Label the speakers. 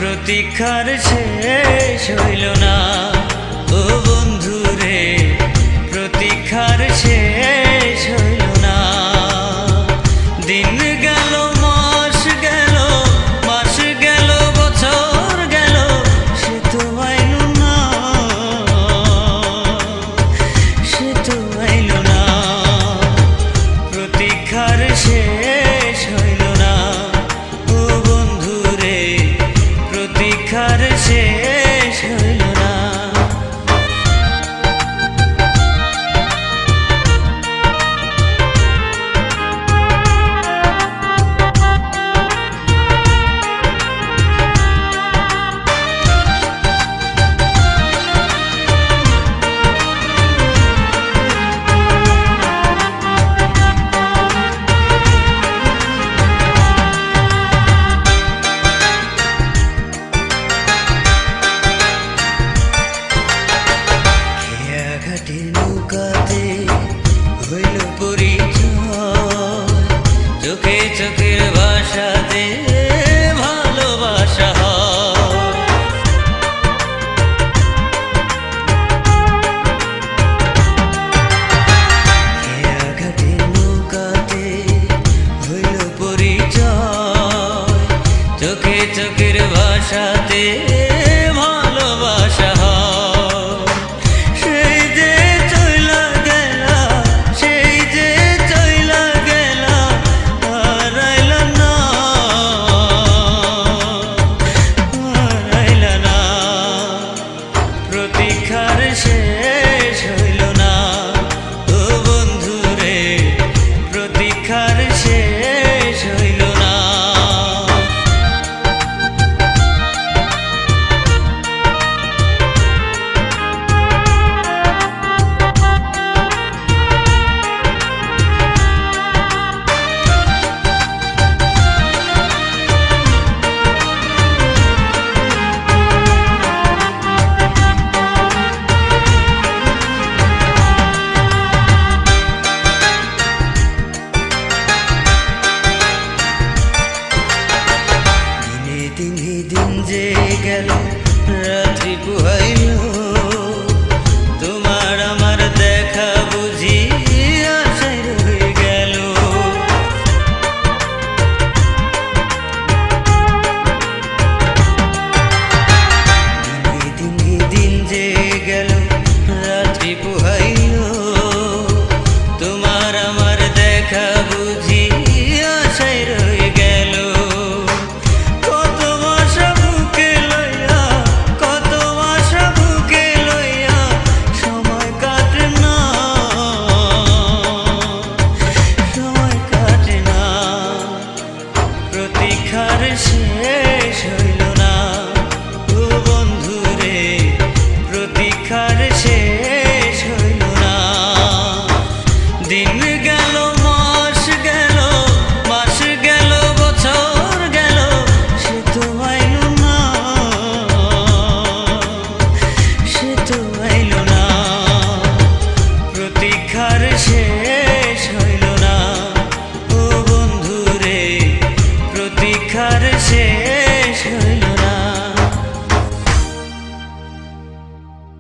Speaker 1: প্রতীক্ষার শেষ হইল না। ও বন্ধু রে, প্রতীক্ষার শেষ হইল না। দিন গেল, মাস গেল, মাস গেল, বছর গেল, সে তো আইল না, সে তো আইল না। প্রতীক্ষার শেষ হইল না। ও বন্ধু রে, প্রতীক্ষার শেষ হইল না। নৌকাতে হইল পরিচয়, চোখে চোখের ভাষাতে ভালোবাসা হয়। খেয়াঘাটের নৌকাতে হইল পরিচয়, চোখে চোখের ভাষাতে ভালোবাসা হয়। প্রতীক্ষার শেষ হইল না। ও বন্ধু রে, প্রতীক্ষার শেষ হইল না। দিন যে গেল, রাত্রি পুহাইল,